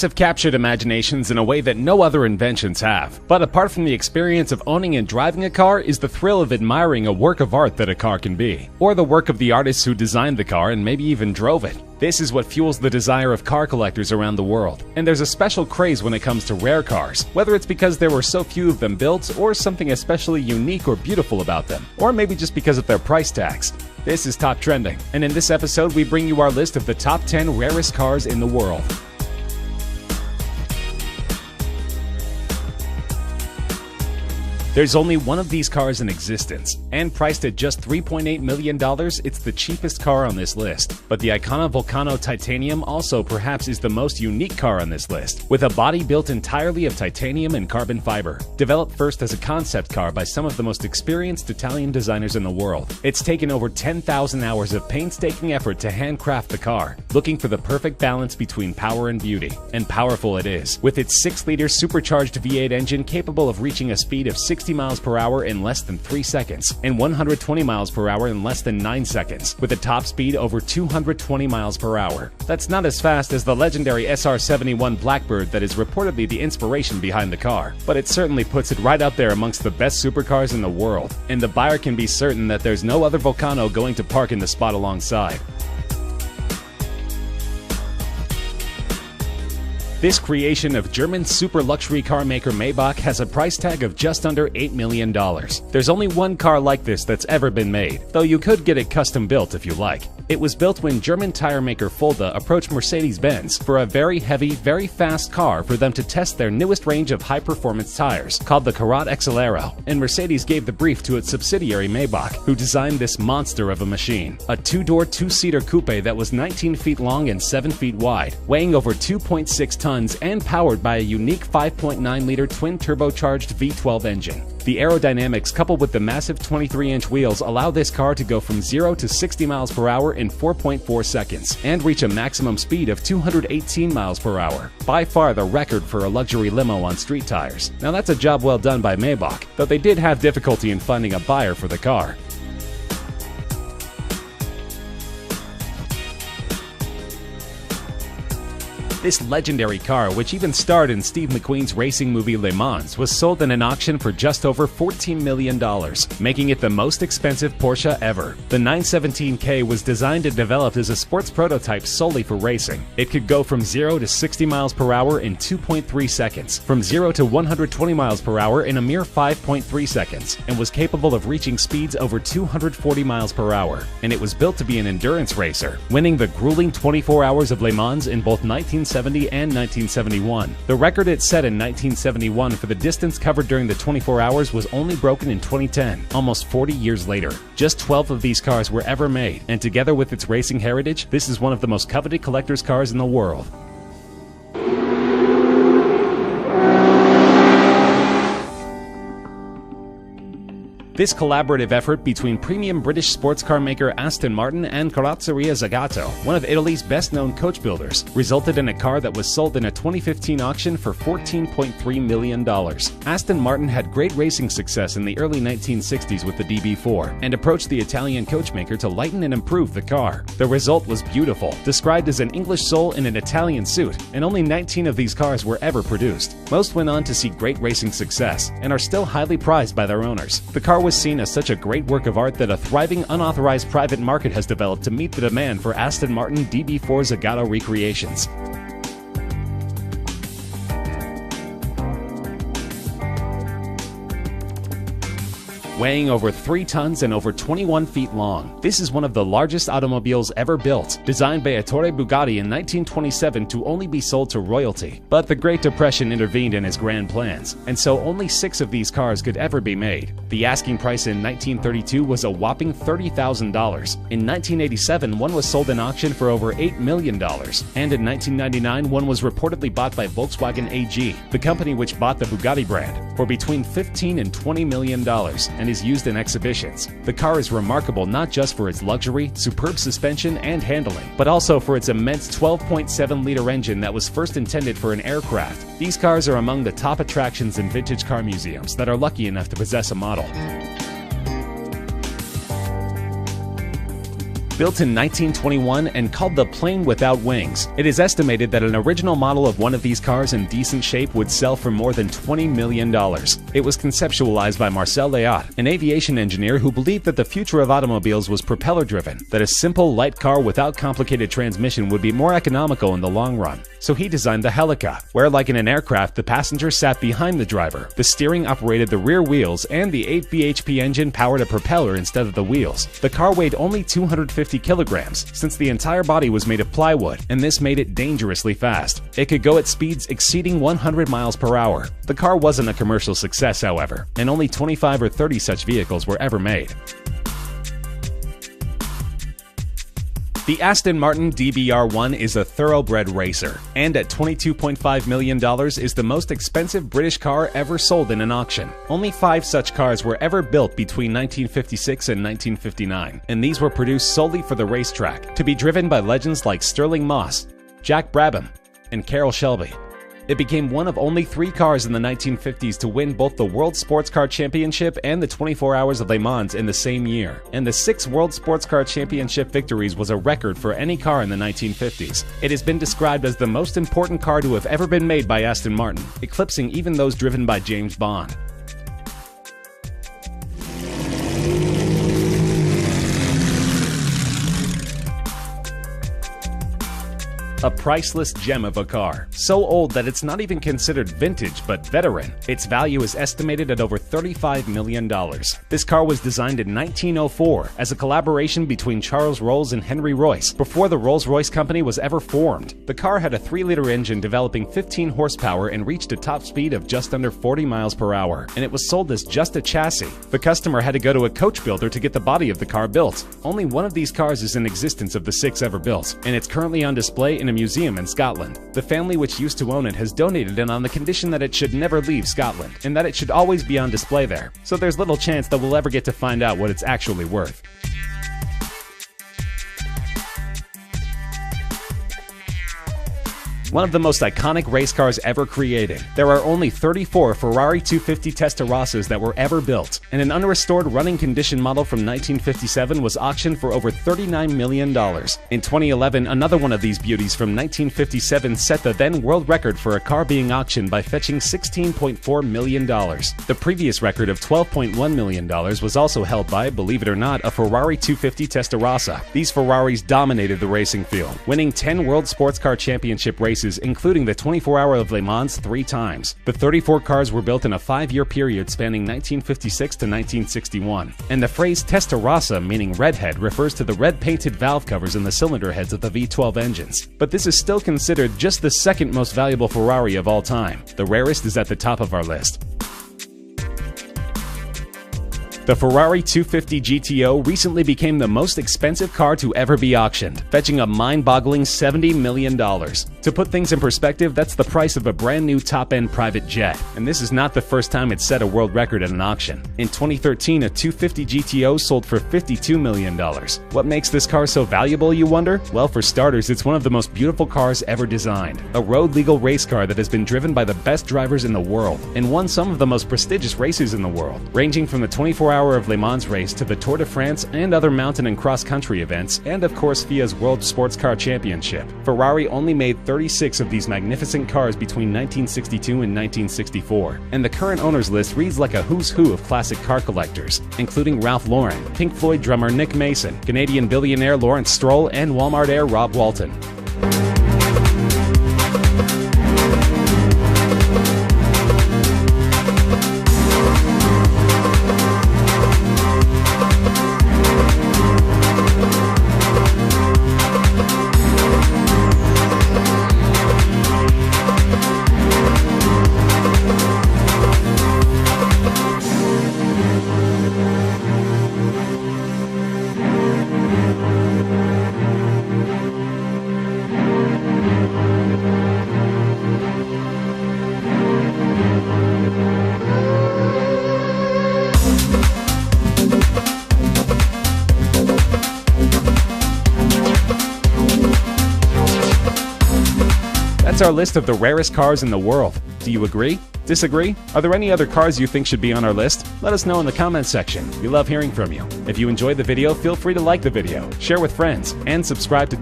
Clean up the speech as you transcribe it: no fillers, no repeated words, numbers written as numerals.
Have captured imaginations in a way that no other inventions have. But apart from the experience of owning and driving a car is the thrill of admiring a work of art that a car can be, or the work of the artists who designed the car and maybe even drove it. This is what fuels the desire of car collectors around the world. And there's a special craze when it comes to rare cars, whether it's because there were so few of them built, or something especially unique or beautiful about them, or maybe just because of their price tags. This is Top Trending, and in this episode we bring you our list of the top 10 rarest cars in the world. There's only one of these cars in existence, and priced at just $3.8 million, it's the cheapest car on this list. But the Icona Volcano Titanium also perhaps is the most unique car on this list, with a body built entirely of titanium and carbon fiber. Developed first as a concept car by some of the most experienced Italian designers in the world, it's taken over 10,000 hours of painstaking effort to handcraft the car, looking for the perfect balance between power and beauty. And powerful it is, with its 6-liter supercharged V8 engine capable of reaching a speed of 60 miles per hour in less than 3 seconds, and 120 miles per hour in less than 9 seconds, with a top speed over 220 miles per hour. That's not as fast as the legendary SR-71 Blackbird that is reportedly the inspiration behind the car, but it certainly puts it right up there amongst the best supercars in the world, and the buyer can be certain that there's no other Volcano going to park in the spot alongside. This creation of German super luxury car maker Maybach has a price tag of just under $8 million. There's only one car like this that's ever been made, though you could get it custom built if you like. It was built when German tire maker Fulda approached Mercedes-Benz for a very heavy, very fast car for them to test their newest range of high-performance tires, called the Karat Exelero, and Mercedes gave the brief to its subsidiary Maybach, who designed this monster of a machine. A 2-door, 2-seater coupe that was 19 feet long and 7 feet wide, weighing over 2.6 tons and powered by a unique 5.9-liter twin-turbocharged V12 engine. The aerodynamics coupled with the massive 23-inch wheels allow this car to go from 0 to 60 miles per hour in 4.4 seconds and reach a maximum speed of 218 miles per hour, by far the record for a luxury limo on street tires. Now that's a job well done by Maybach, though they did have difficulty in finding a buyer for the car. This legendary car, which even starred in Steve McQueen's racing movie Le Mans, was sold in an auction for just over $14 million, making it the most expensive Porsche ever. The 917K was designed and developed as a sports prototype solely for racing. It could go from 0 to 60 miles per hour in 2.3 seconds, from 0 to 120 miles per hour in a mere 5.3 seconds, and was capable of reaching speeds over 240 miles per hour. And it was built to be an endurance racer, winning the grueling 24 hours of Le Mans in both 1970 and 1971. The record it set in 1971 for the distance covered during the 24 hours was only broken in 2010, almost 40 years later. Just 12 of these cars were ever made, and together with its racing heritage, this is one of the most coveted collector's cars in the world. This collaborative effort between premium British sports car maker Aston Martin and Carrozzeria Zagato, one of Italy's best-known coach builders, resulted in a car that was sold in a 2015 auction for $14.3 million. Aston Martin had great racing success in the early 1960s with the DB4, and approached the Italian coachmaker to lighten and improve the car. The result was beautiful, described as an English soul in an Italian suit, and only 19 of these cars were ever produced. Most went on to see great racing success, and are still highly prized by their owners. The car was seen as such a great work of art that a thriving unauthorized private market has developed to meet the demand for Aston Martin DB4 Zagato recreations. weighing over 3 tons and over 21 feet long. This is one of the largest automobiles ever built, designed by Ettore Bugatti in 1927 to only be sold to royalty. But the Great Depression intervened in his grand plans, and so only 6 of these cars could ever be made. The asking price in 1932 was a whopping $30,000. In 1987, one was sold in auction for over $8 million, and in 1999, one was reportedly bought by Volkswagen AG, the company which bought the Bugatti brand, for between $15 and $20 million, and is used in exhibitions. The car is remarkable not just for its luxury, superb suspension, and handling, but also for its immense 12.7-liter engine that was first intended for an aircraft. These cars are among the top attractions in vintage car museums that are lucky enough to possess a model. Built in 1921 and called the Plane Without Wings, it is estimated that an original model of one of these cars in decent shape would sell for more than $20 million. It was conceptualized by Marcel Léaut, an aviation engineer who believed that the future of automobiles was propeller-driven, that a simple, light car without complicated transmission would be more economical in the long run. So he designed the Helica, where like in an aircraft, the passenger sat behind the driver, the steering operated the rear wheels, and the 8 bhp engine powered a propeller instead of the wheels. The car weighed only 250 kilograms, since the entire body was made of plywood, and this made it dangerously fast. It could go at speeds exceeding 100 miles per hour. The car wasn't a commercial success, however, and only 25 or 30 such vehicles were ever made. The Aston Martin DBR1 is a thoroughbred racer, and at $22.5 million is the most expensive British car ever sold in an auction. Only 5 such cars were ever built between 1956 and 1959, and these were produced solely for the racetrack, to be driven by legends like Stirling Moss, Jack Brabham, and Carroll Shelby. It became one of only 3 cars in the 1950s to win both the World Sports Car Championship and the 24 Hours of Le Mans in the same year, and the 6 World Sports Car Championship victories was a record for any car in the 1950s. It has been described as the most important car to have ever been made by Aston Martin, eclipsing even those driven by James Bond. A priceless gem of a car, so old that it's not even considered vintage but veteran. Its value is estimated at over $35 million. This car was designed in 1904 as a collaboration between Charles Rolls and Henry Royce, before the Rolls-Royce company was ever formed. The car had a 3-liter engine developing 15 horsepower and reached a top speed of just under 40 miles per hour, and it was sold as just a chassis. The customer had to go to a coach builder to get the body of the car built. Only one of these cars is in existence of the 6 ever built, and it's currently on display in a museum in Scotland. The family which used to own it has donated it on the condition that it should never leave Scotland, and that it should always be on display there, so there's little chance that we'll ever get to find out what it's actually worth. One of the most iconic race cars ever created. There are only 34 Ferrari 250 Testarossas that were ever built, and an unrestored running condition model from 1957 was auctioned for over $39 million. In 2011, another one of these beauties from 1957 set the then world record for a car being auctioned by fetching $16.4 million. The previous record of $12.1 million was also held by, believe it or not, a Ferrari 250 Testarossa. These Ferraris dominated the racing field, winning 10 World Sports Car Championship races, including the 24 Hour of Le Mans 3 times. The 34 cars were built in a 5-year period spanning 1956 to 1961, and the phrase Testarossa, meaning redhead, refers to the red-painted valve covers in the cylinder heads of the V12 engines. But this is still considered just the second most valuable Ferrari of all time. The rarest is at the top of our list. The Ferrari 250 GTO recently became the most expensive car to ever be auctioned, fetching a mind-boggling $70 million. To put things in perspective, that's the price of a brand new top-end private jet, and this is not the first time it set a world record at an auction. In 2013, a 250 GTO sold for $52 million. What makes this car so valuable, you wonder? Well, for starters, it's one of the most beautiful cars ever designed. A road-legal race car that has been driven by the best drivers in the world, and won some of the most prestigious races in the world, ranging from the 24 Hour of Le Mans race to the Tour de France and other mountain and cross-country events, and of course FIA's World Sports Car Championship. Ferrari only made 36 of these magnificent cars between 1962 and 1964, and the current owners list reads like a who's who of classic car collectors, including Ralph Lauren, Pink Floyd drummer Nick Mason, Canadian billionaire Lawrence Stroll, and Walmart heir Rob Walton. That's our list of the rarest cars in the world. Do you agree? Disagree? Are there any other cars you think should be on our list? Let us know in the comments section. We love hearing from you. If you enjoyed the video, feel free to like the video, share with friends, and subscribe to